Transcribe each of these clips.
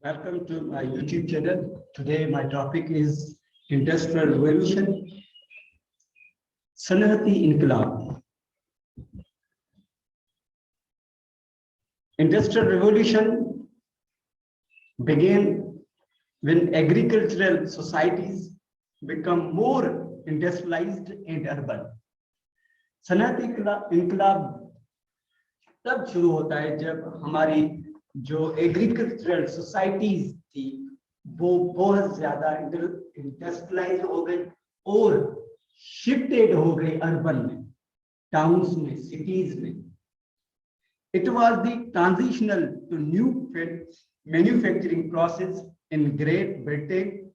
Welcome to my YouTube channel. Today my topic is Industrial Revolution, Sanati Inqilab. Industrial Revolution began when agricultural societies become more industrialized and urban. सनअती इनकलाब तब शुरू होता है जब हमारी जो एग्रीकल्चरल सोसाइटीज थी वो बहुत ज्यादा इंडस्ट्रियलाइज हो गई और शिफ्टेड हो गई अर्बन में, टाउन्स में, सिटीज में. It was the transitional to new manufacturing process in Great Britain,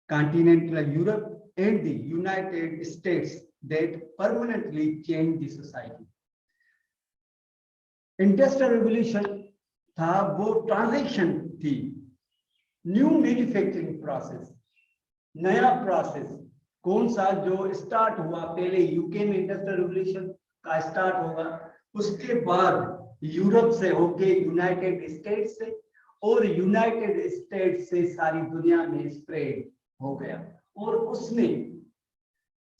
continental Europe, and the United States that permanently changed the society. Industrial Revolution था वो ट्रांजिशन थी, न्यू मैन्युफैक्चरिंग प्रोसेस, नया process. कौन सा? जो start हुआ पहले यूके में इंडस्ट्रियल रिवॉल्यूशन का स्टार्ट होगा, उसके बाद यूरोप से होके यूनाइटेड स्टेट्स से, और यूनाइटेड स्टेट्स से सारी दुनिया में स्प्रेड हो गया और उसने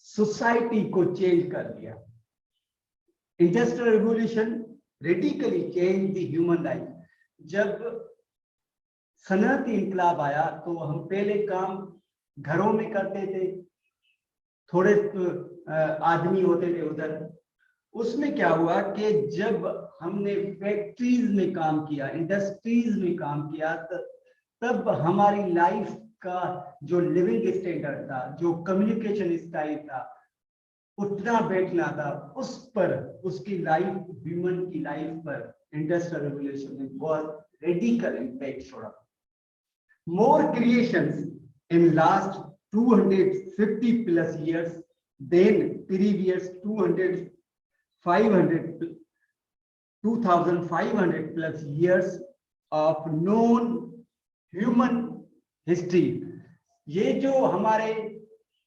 सोसाइटी को चेंज कर दिया. Industrial revolution radically change the human life. जब सनअती इनकलाब आया तो हम पहले काम घरों में करते थे, थोड़े आदमी होते थे उधर. उसमें क्या हुआ कि जब हमने फैक्ट्रीज में काम किया, इंडस्ट्रीज में काम किया, तब हमारी लाइफ का जो लिविंग स्टैंडर्ड था, जो कम्युनिकेशन स्टाइल था, उठना बैठना था, उस पर, उसकी लाइफ, ह्यूमन की लाइफ पर इंडस्ट्रियल रिवॉल्यूशन ने बहुत रेडिकल इम्पैक्ट छोड़ा. More creations in last 250 plus years than previous 2500 plus years of known human history. ये जो हमारे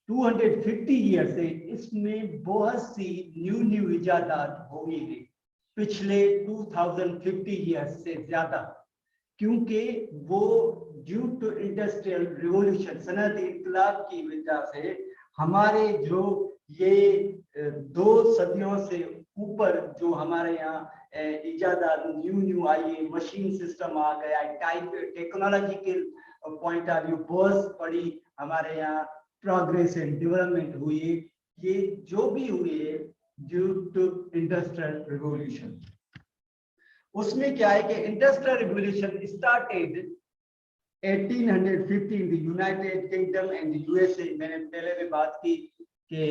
250 ईयर्स है, इसमें बहुत सी न्यू इजादात हो गई थी पिछले 2050 ईयर्स से ज्यादा, क्योंकि वो ड्यू टू इंडस्ट्रियल रिवॉल्यूशन, सनअती इनकलाब की वजह से हमारे जो ये 2 सदियों से ऊपर जो हमारे यहाँ इजादात न्यू आई है, मशीन सिस्टम आ गया, type technological point of view बहुत बड़ी हमारे यहाँ प्रोग्रेस एंड डेवलपमेंट हुई है. ये जो भी हुई है ड्यू टू इंडस्ट्रियल रिवॉल्यूशन. उसमें क्या है कि industrial revolution started 1850 in the United kingdom and USA. मैंने पहले भी बात की कि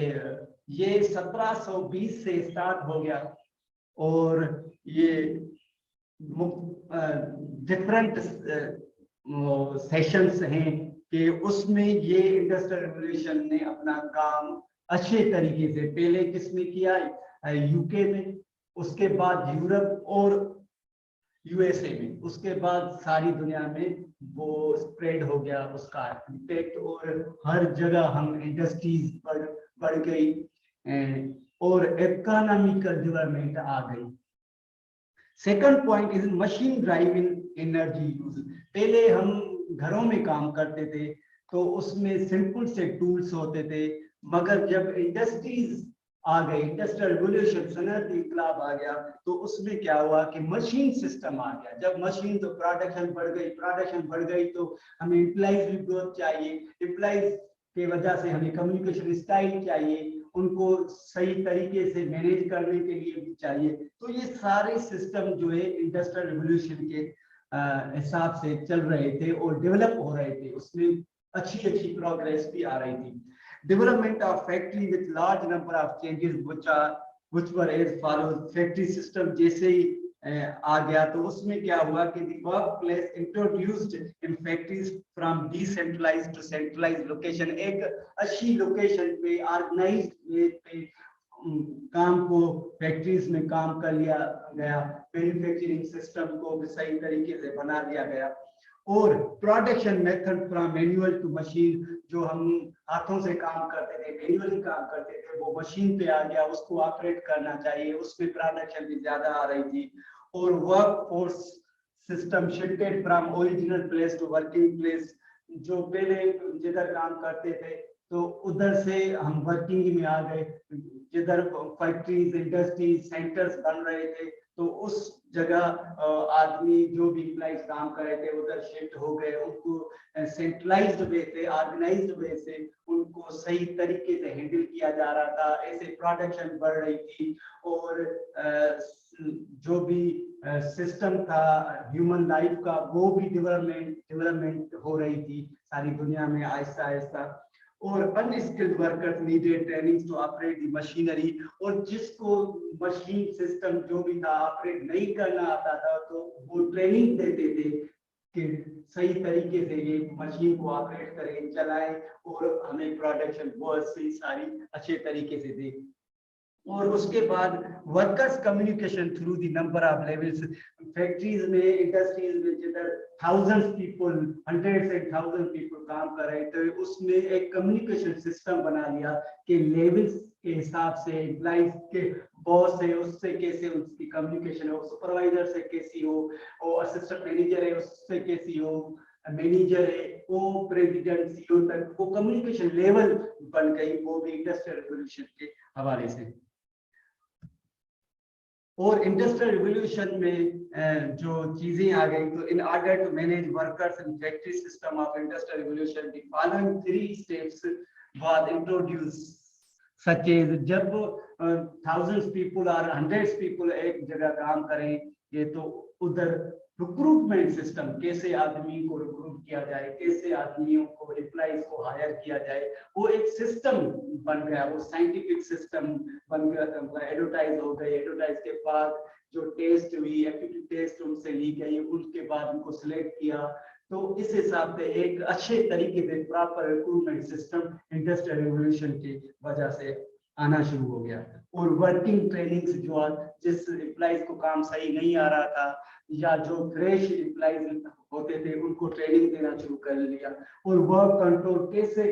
ये 1720 से स्टार्ट हो गया और ये डिफरेंट सेशंस हैं कि उसमें ये इंडस्ट्रियल रिवॉल्यूशन ने अपना काम अच्छे तरीके से, पहले किसने किया? यूके में, उसके बाद यूरोप और यूएसए में, उसके बाद सारी दुनिया में वो स्प्रेड हो गया उसका इम्पैक्ट, और हर जगह हम इंडस्ट्रीज बढ़ गई और इकोनॉमिकल डेवलपमेंट आ गई. Second point is machine driving energy use. पहले हम घरों में काम करते थे तो उसमें सिंपल से टूल्स होते थे, मगर जब इंडस्ट्रीज आ गई, इंडस्ट्रियल रिवॉल्यूशन, सनअती इनकलाब आ गया, तो उसमें क्या हुआ कि मशीन सिस्टम आ गया. जब मशीन, तो प्रोडक्शन बढ़ गई तो हमें एम्प्लॉइज भी बहुत चाहिए, एम्प्लॉइज की वजह से हमें कम्युनिकेशन स्टाइल चाहिए, उनको सही तरीके से मैनेज करने के लिए भी चाहिए. तो ये सारे सिस्टम जो है इंडस्ट्रियल रिवॉल्यूशन के हिसाब से चल रहे थे और डेवलप हो रहे थे, उसमें अच्छी प्रोग्रेस भी आ रही थी. Development of factory with large number of changes which were as follows. Factory system जैसे ही आ गया तो उसमें क्या हुआ कि the workplace introduced in factories from decentralized to centralized location. एक अच्छी लोकेशन पे, ऑर्गेनाइज्ड वे पे काम को फैक्ट्रीज में काम कर लिया गया, मैन्युफैक्चरिंग सिस्टम को भी सही तरीके से बना दिया गया, और production method from manual to machine. जो हम हाथों से काम करते थे, मैनुअली काम करते थे, वो मशीन पे आ गया, उसको ऑपरेट करना चाहिए, उसमें प्रोडक्शन भी ज्यादा आ रही थी. और work force system shifted from original place to working place. जो पहले जिधर काम करते थे तो उधर से हम वर्किंग में आ गए, जिधर फैक्ट्रीज इंडस्ट्रीज सेंटर्स बन रहे थे तो उस जगह आदमी जो भी एम्प्लॉइज काम कर रहे थे उधर शिफ्ट हो गए। उनको सेंट्रलाइज्ड वे से, ऑर्गेनाइज्ड वे से उनको सही तरीके से हैंडल किया जा रहा था, ऐसे प्रोडक्शन बढ़ रही थी और जो भी सिस्टम था ह्यूमन लाइफ का वो भी डेवलपमेंट हो रही थी सारी दुनिया में आहिस्ता आहिस्ता। और unskilled workers needed training to operate the machinery, और जिसको मशीन सिस्टम जो भी था ऑपरेट नहीं करना आता था तो वो ट्रेनिंग देते थे कि सही तरीके से ये मशीन को ऑपरेट करें, चलाएं और हमें प्रोडक्शन बहुत सी सारी अच्छे तरीके से दे। और उसके बाद workers communication through the number of levels. Factories में, इंडस्ट्रीज में जिधर thousands people, hundreds and thousand people काम कर रहे थे, उसमें एक कम्युनिकेशन सिस्टम बना लिया कि लेवल्स के हिसाब से एम्प्लॉइज के बॉस है उससे कैसे उसकी कम्युनिकेशन हो, सुपरवाइजर से कैसी हो, और असिस्टेंट मैनेजर है उससे कैसी हो, मैनेजर है वो प्रेसिडेंट सीईओ तक वो कम्युनिकेशन लेवल बन गई, वो भी इंडस्ट्रियल रिवॉल्यूशन के हवाले से। और इंडस्ट्रियल रिवॉल्यूशन में जो चीजें आ गई तो in order to manage workers in factory system of industrial revolution the following 3 steps was introduce such as, जब थाउजेंड्स पीपल और हंड्रेड्स पीपल एक जगह काम करेंगे तो उधर रिक्रूटमेंट सिस्टम, कैसे आदमी को रिक्रूट किया जाए, कैसे आदमियों को एम्प्लॉइज को हायर किया जाए, वो एक सिस्टम बन गया, वो साइंटिफिक सिस्टम बन गया। एडवर्टाइज हो गए, एडवर्टाइज के बाद जो टेस्ट हुई, एप्टीट्यूड टेस्ट उनसे ली गई, उसके बाद उनको सिलेक्ट किया, तो इस हिसाब से एक अच्छे तरीके से proper recruitment system industrial revolution की वजह से आना शुरू हो गया। और वर्किंग ट्रेनिंग्स जो जिस एम्प्लॉइज को काम सही नहीं आ रहा था या जो फ्रेश एम्प्लॉइज होते थे उनको ट्रेनिंग देना शुरू कर लिया। और वर्क कंट्रोल, कैसे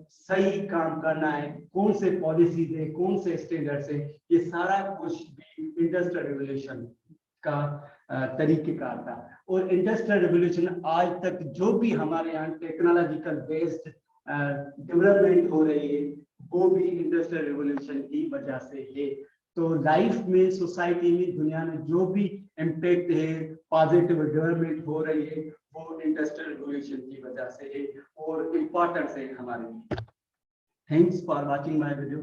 सही काम करना है, कौन से पॉलिसीज है, कौन से स्टैंडर्ड्स है, ये सारा कुछ भी इंडस्ट्रियल रिवॉल्यूशन का तरीकेकार था। और इंडस्ट्रियल रिवॉल्यूशन आज तक जो भी हमारे यहाँ टेक्नोलॉजिकल बेस्ड डेवलपमेंट हो रही है वो भी इंडस्ट्रियल रिवॉल्यूशन की वजह से है। तो लाइफ में, सोसाइटी में, दुनिया में जो भी इम्पैक्ट है, पॉजिटिव डेवलपमेंट हो रही है वो इंडस्ट्रियल रिवॉल्यूशन की वजह से है और इम्पोर्टेंस है हमारे लिए। Thanks for watching my video.